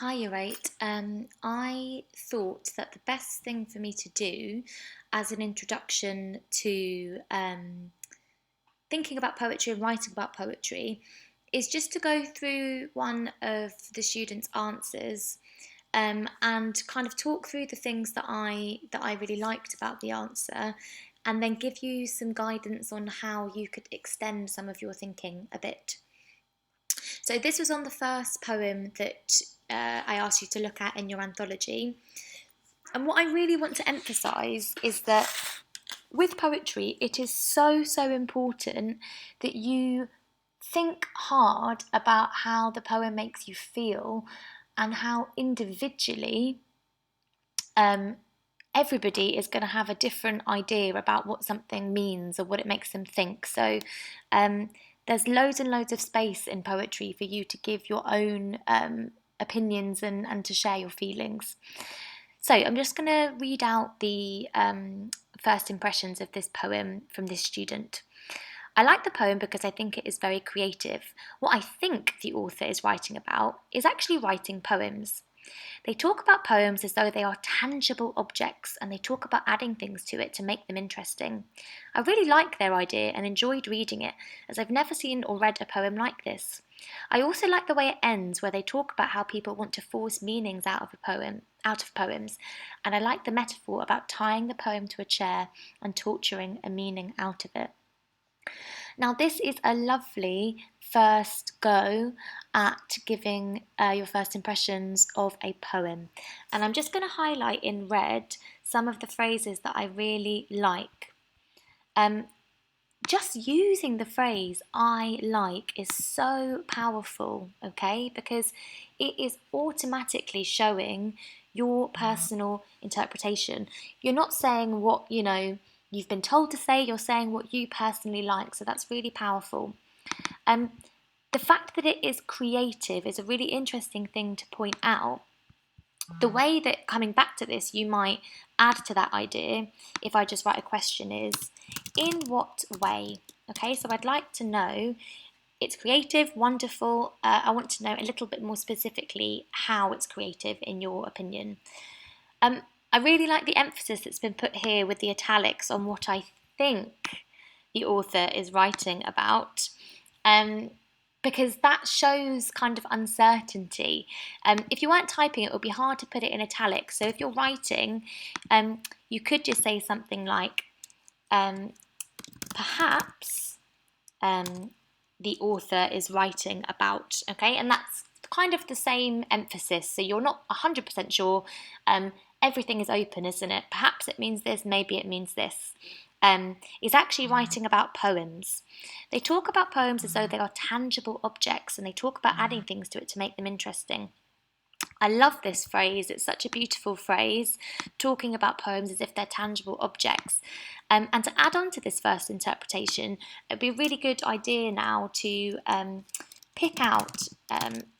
Hi, you're right. I thought that the best thing for me to do as an introduction to thinking about poetry and writing about poetry is just to go through one of the students' answers and kind of talk through the things that I really liked about the answer, and then give you some guidance on how you could extend some of your thinking a bit. So this was on the first poem that I asked you to look at in your anthology. And what I really want to emphasise is that with poetry, it is so important that you think hard about how the poem makes you feel and how individually um, everybody is going to have a different idea about what something means or what it makes them think. So um, there's loads and loads of space in poetry for you to give your own opinions and to share your feelings. So I'm just going to read out the first impressions of this poem from this student. I like the poem because I think it is very creative. What I think the author is writing about is actually writing poems. They talk about poems as though they are tangible objects, and they talk about adding things to it to make them interesting. I really like their idea and enjoyed reading it, as I've never seen or read a poem like this. I also like the way it ends, where they talk about how people want to force meanings out of poems, and I like the metaphor about tying the poem to a chair and torturing a meaning out of it. Now, this is a lovely first go at giving your first impressions of a poem. And I'm just going to highlight in red some of the phrases that I really like. Um, just using the phrase I like is so powerful, okay? Because it is automatically showing your personal interpretation. You're not saying what, you've been told to say, you're saying what you personally like. So that's really powerful. Um, the fact that it is creative is a really interesting thing to point out. The way that, coming back to this, you might add to that idea, if I just write a question, is in what way? Okay, so I'd like to know, it's creative, wonderful. I want to know a little bit more specifically how it's creative in your opinion. Um, I really like the emphasis that's been put here with the italics on what I think the author is writing about. Um, because that shows kind of uncertainty. If you weren't typing, it would be hard to put it in italics. So if you're writing, you could just say something like, perhaps the author is writing about, okay? And that's kind of the same emphasis. So you're not 100% sure. Everything is open, isn't it? Perhaps it means this, maybe it means this. Is actually writing about poems. They talk about poems as though they are tangible objects, and they talk about adding things to it to make them interesting. I love this phrase. It's such a beautiful phrase, talking about poems as if they're tangible objects. And to add on to this first interpretation, it'd be a really good idea now to pick out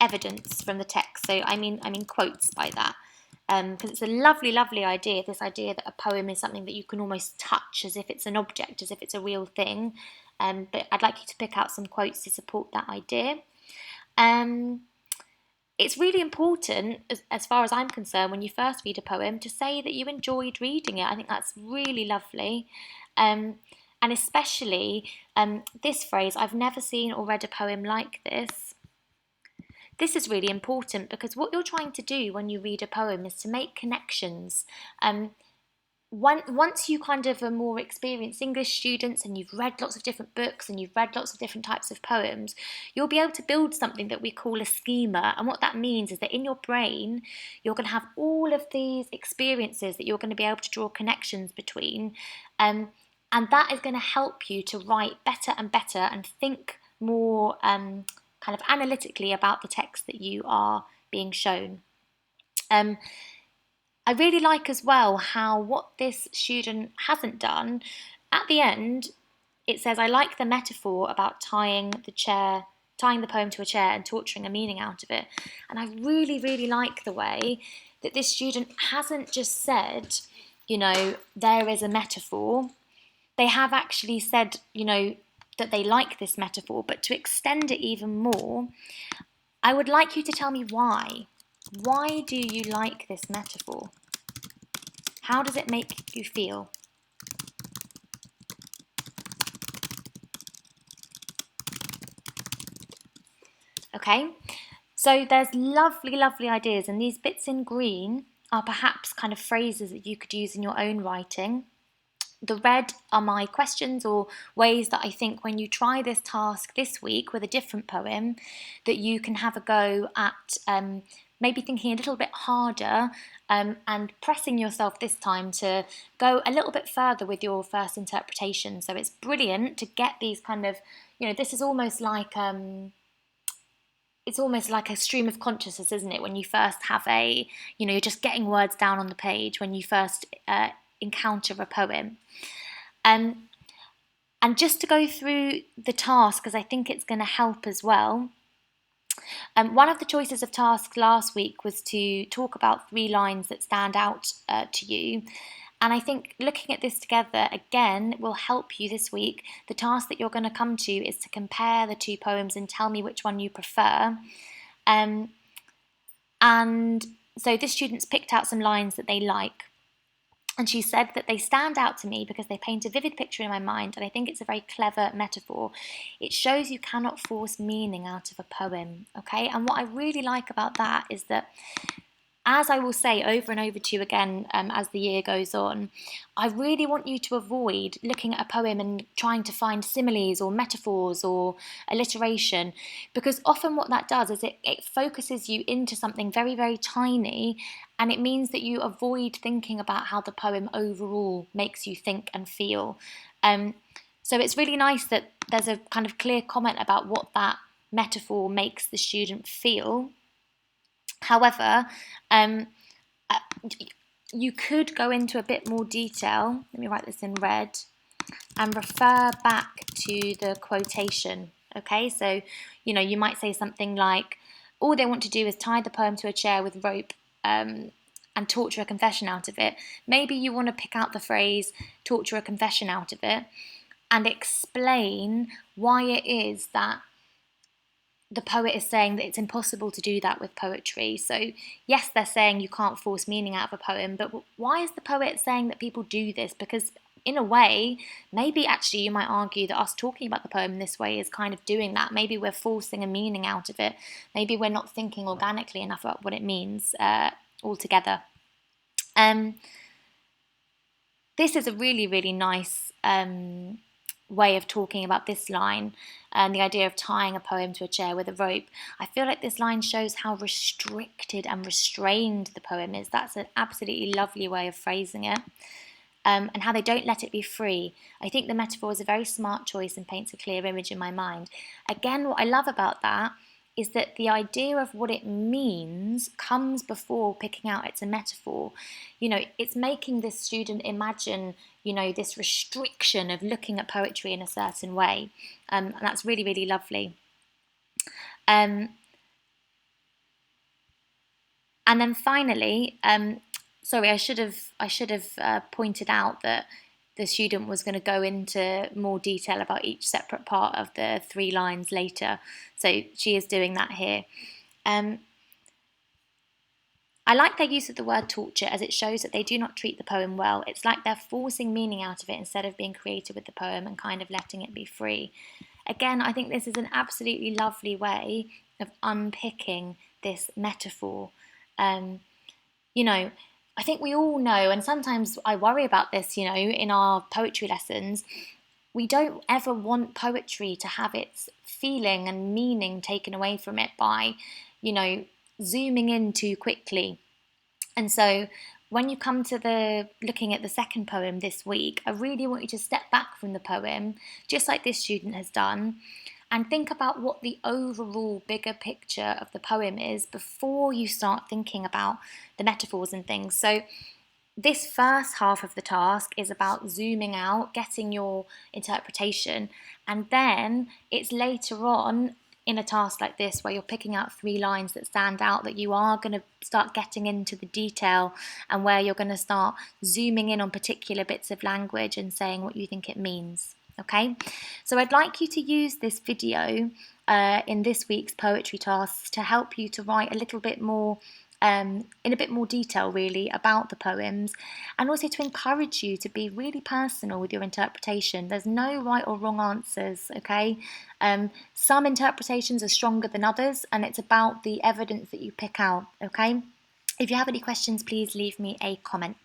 evidence from the text. So I mean quotes by that. Because it's a lovely, lovely idea, this idea that a poem is something that you can almost touch as if it's an object, as if it's a real thing. But I'd like you to pick out some quotes to support that idea. It's really important, as far as I'm concerned, when you first read a poem, to say that you enjoyed reading it. I think that's really lovely. And especially this phrase, I've never seen or read a poem like this. This is really important because what you're trying to do when you read a poem is to make connections. Once you kind of are more experienced English students and you've read lots of different books and you've read lots of different types of poems, you'll be able to build something that we call a schema. And what that means is that in your brain, you're going to have all of these experiences that you're going to be able to draw connections between. And that is going to help you to write better and better and think more kind of analytically about the text that you are being shown. I really like as well how what this student hasn't done, at the end, it says, I like the metaphor about tying the poem to a chair and torturing a meaning out of it. And I really, really like the way that this student hasn't just said, there is a metaphor. They have actually said, that they like this metaphor, but to extend it even more, I would like you to tell me why. Why do you like this metaphor? How does it make you feel? Okay, so there's lovely, lovely ideas, and these bits in green are perhaps kind of phrases that you could use in your own writing. The red are my questions or ways that I think when you try this task this week with a different poem, that you can have a go at maybe thinking a little bit harder and pressing yourself this time to go a little bit further with your first interpretation. So it's brilliant to get these kind of, this is almost like it's almost like a stream of consciousness, isn't it? When you first have you're just getting words down on the page when you first encounter a poem. And just to go through the task, because I think it's going to help as well. One of the choices of tasks last week was to talk about 3 lines that stand out to you. And I think looking at this together again will help you this week. The task that you're going to come to is to compare the 2 poems and tell me which one you prefer. And so this student's picked out some lines that they like. And she said that they stand out to me because they paint a vivid picture in my mind, and I think it's a very clever metaphor. It shows you cannot force meaning out of a poem, okay? And what I really like about that is that, as I will say over and over to you again as the year goes on, I really want you to avoid looking at a poem and trying to find similes or metaphors or alliteration, because often what that does is it focuses you into something very, very tiny, and it means that you avoid thinking about how the poem overall makes you think and feel. So it's really nice that there's a kind of clear comment about what that metaphor makes the student feel. However, you could go into a bit more detail. Let me write this in red and refer back to the quotation. Okay, so you might say something like, all they want to do is tie the poem to a chair with rope and torture a confession out of it. Maybe you want to pick out the phrase torture a confession out of it and explain why it is that the poet is saying that it's impossible to do that with poetry. So yes, they're saying you can't force meaning out of a poem, but why is the poet saying that people do this? Because in a way, maybe actually you might argue that us talking about the poem in this way is kind of doing that. Maybe we're forcing a meaning out of it. Maybe we're not thinking organically enough about what it means altogether. This is a really, really nice way of talking about this line and the idea of tying a poem to a chair with a rope. I feel like this line shows how restricted and restrained the poem is. That's an absolutely lovely way of phrasing it. And how they don't let it be free. I think the metaphor is a very smart choice and paints a clear image in my mind. Again, what I love about that is that the idea of what it means comes before picking out it's a metaphor. It's making this student imagine, this restriction of looking at poetry in a certain way. And that's really, really lovely. And then finally, sorry, I should have pointed out that the student was going to go into more detail about each separate part of the 3 lines later. So she is doing that here. I like their use of the word torture, as it shows that they do not treat the poem well. It's like they're forcing meaning out of it instead of being creative with the poem and kind of letting it be free. Again, I think this is an absolutely lovely way of unpicking this metaphor. I think we all know, and sometimes I worry about this, in our poetry lessons, we don't ever want poetry to have its feeling and meaning taken away from it by, zooming in too quickly. And so when you come to looking at the second poem this week, I really want you to step back from the poem, just like this student has done, and think about what the overall bigger picture of the poem is before you start thinking about the metaphors and things. So this first half of the task is about zooming out, getting your interpretation, and then it's later on in a task like this where you're picking out 3 lines that stand out that you are going to start getting into the detail and where you're going to start zooming in on particular bits of language and saying what you think it means. Okay, so I'd like you to use this video in this week's poetry tasks to help you to write a little bit more in a bit more detail really about the poems, and also to encourage you to be really personal with your interpretation. There's no right or wrong answers, okay? Some interpretations are stronger than others, and it's about the evidence that you pick out, okay? If you have any questions, please leave me a comment.